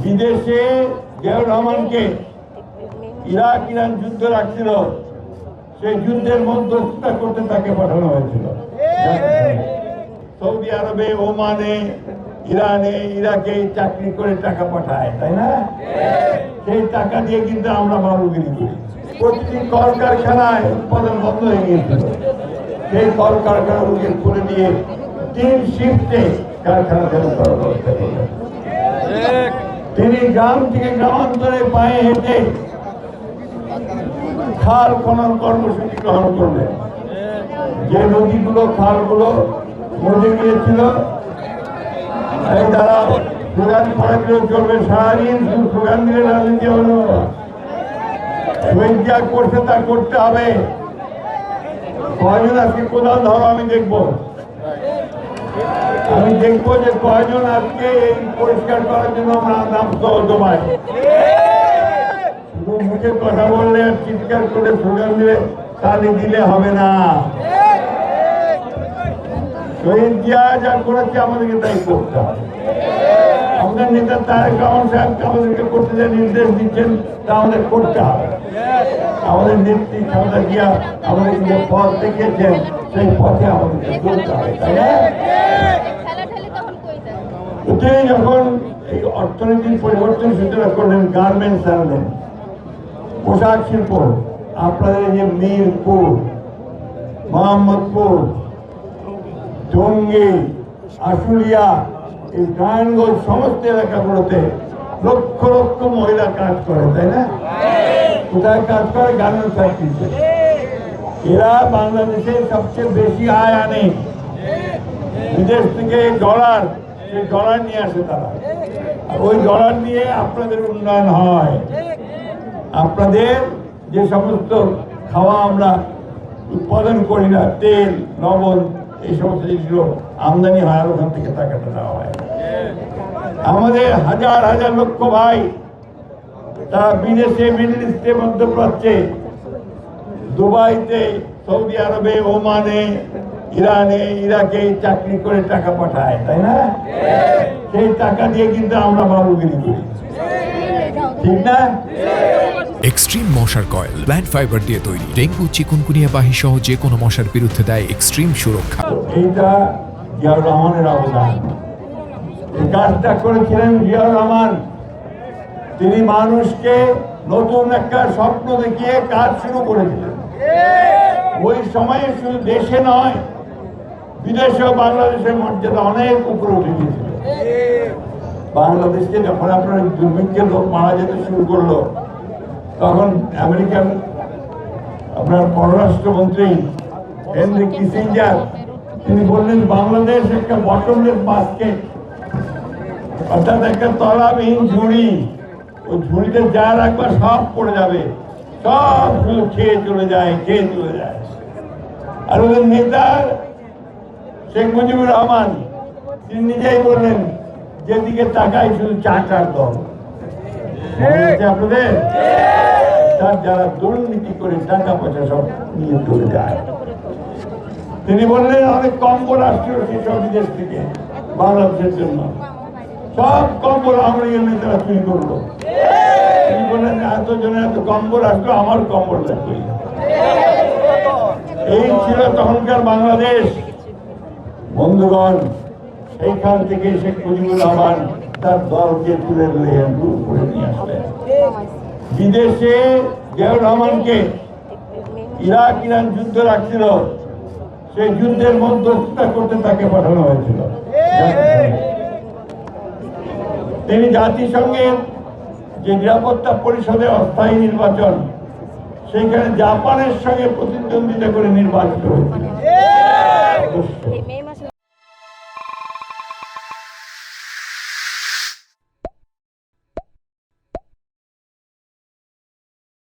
বিদেশে জিয়াউর রহমানকে Iraq Iran যুদ্ধ রাখছিল, সেই যুদ্ধের মধ্যস্থতা করতে তাকে পাঠানো হয়েছিল। সৌদি আরবে, ওমানে, ইরানে, ইরাকে চাকরি করে টাকা পাঠায়, তাই না? সেই টাকা দিয়ে কিন্তু আমরা বাবুগিরি করি। প্রতিটি কলকারখানায় উৎপাদন বন্ধ হয়ে গিয়েছিল, সেই কলকারখানাগুলোকে খুলে দিয়ে 3 শিফটে কারখানা চালু করার ব্যবস্থা করলেন। তিনি গ্রাম থেকে গ্রামান্তরে পায়ে হেঁটে খাল খনন কর্মসূচি গ্রহণ করলেন। যে নদীগুলো, খালগুলো মরে গিয়েছিল, এই দ্বারা স্লোগান পড়াগুলো চলবে, সারাদিন শুধু স্লোগান দিলে রাজনীতি হলো। শহীদ যা করছে তা করতে হবে। কয়জন আজকে কোদাল ধরো, আমি দেখবো যে কয়জন আজকে এই পরিষ্কার করার জন্য আমরা নাম জমাই। শুধু মুখে কথা বললে আর চিৎকার করে স্লোগান দিলে তালি দিলে হবে না। শহীদ জিয়া যা করেছে আমাদেরকে তাই করতে হবে। আমাদের নেতা তারেক রহমান সাহেবকে আমাদেরকে করতে যা নির্দেশ দিচ্ছেন তা আমাদের করতে হবে। আমাদের নেত্রী খালেদা জিয়া আমাদেরকে যে পথ দেখিয়েছেন সেই পথে আমাদেরকে চলতে হবে, তাই না? যখন এই অর্থনীতির পরিবর্তন সূচনা করলেন, গার্মেন্টস আনলেন, পোশাক শিল্প, আপনাদের যে মিরপুর, মোহাম্মদপুর, টঙ্গী, আশুলিয়া, এই নারায়ণগঞ্জ সমস্ত এলাকাগুলোতে লক্ষ লক্ষ মহিলা কাজ করে, তাই না? কোথায় কাজ করে? গার্মেন্টস ফ্যাক্টরিতে। এরা বাংলাদেশে সবচেয়ে বেশি আয় আনে। বিদেশ থেকে ডলার, সেই ডলার নিয়ে আসে তারা। ওই ডলার নিয়ে আপনাদের উন্নয়ন হয়। আপনাদের যে সমস্ত খাওয়া আমরা উৎপাদন করি না, তেল, লবণ, এই সমস্ত জিনিসগুলো আমদানি হয়, আর ওখান থেকে টাকাটা দেওয়া হয়। আমাদের হাজার হাজার লক্ষ ভাই তারা বিদেশে, মিডল ইস্টে, মধ্যপ্রাচ্যে, দুবাইতে, সৌদি আরবে, ওমানে, ইরানে, ইরাকে চাকরি করে টাকা পাঠায়, তাই না? সেই টাকা দিয়ে কিন্তু আমরা বাবুগিরি করি, ঠিক না? এক্সট্রিম মশার কয়েল প্ল্যান্ট ফাইবার দিয়ে তৈরি, ডেঙ্গু, চিকুনগুনিয়া বাহি সহ যে কোনো মশার বিরুদ্ধে দেয় এক্সট্রিম সুরক্ষা। এইটা জিয়াউর রহমানের অবদান। এই কাজটা করেছিলেন জিয়াউর রহমান। তিনি মানুষকে নতুন একটা স্বপ্ন দেখিয়ে কাজ শুরু করেছিলেন। ওই সময়ে শুধু দেশে নয়, বিদেশেও বাংলাদেশের মর্যাদা অনেক উপরে উঠে গিয়েছিল। বাংলাদেশকে যখন আপনার দুর্ভিক্ষের লোক মারা যেতে শুরু করলো, তখন আমেরিকান আপনার পররাষ্ট্রমন্ত্রী হেনরি কিসিঞ্জার তিনি বললেন, বাংলাদেশ একটা বটমলেস বাস্কেট, অর্থাৎ একটা তলাবিহীন ঝুড়ি। ওই ঝুড়িতে যা রাখবা সব পড়ে যাবে, সব শুধু খেয়ে চলে যায়, খেয়ে চলে যায়। আর ওদের নেতা শেখ মুজিবুর রহমান তিনি নিজেই বললেন, যেদিকে তাকাই শুধু চাটার দল। আপনাদের যারা দুর্নীতি করে টাকা পয়সা সব নিয়ে চলে যায়। তিনি বললেন, অনেক কম্বো রাষ্ট্রীয় সেসব বিদেশ থেকে বাংলাদেশের জন্য সব কম্বল আমরা নেতারা চুরি করলো। তিনি বললেন, এতজনের এত কম্বো রাষ্ট্র, আমার কম্বল রাষ্ট্র। এই ছিল তখনকার বাংলাদেশ। বন্ধুগণ, সেইখান থেকে শেখ মুজিবুর রহমান তার দলকে তুলে দূর করে নিয়ে আসলেন। বিদেশে জিয়াউর রহমানকে ইরাক ইরান যুদ্ধ রাখছিল, সেই যুদ্ধের মধ্যস্থতা করতে তাকে পাঠানো হয়েছিল। তিনি জাতিসংঘের যে নিরাপত্তা পরিষদের অস্থায়ী নির্বাচন, সেইখানে জাপানের সঙ্গে প্রতিদ্বন্দ্বিতা করে নির্বাচিত হয়েছিল।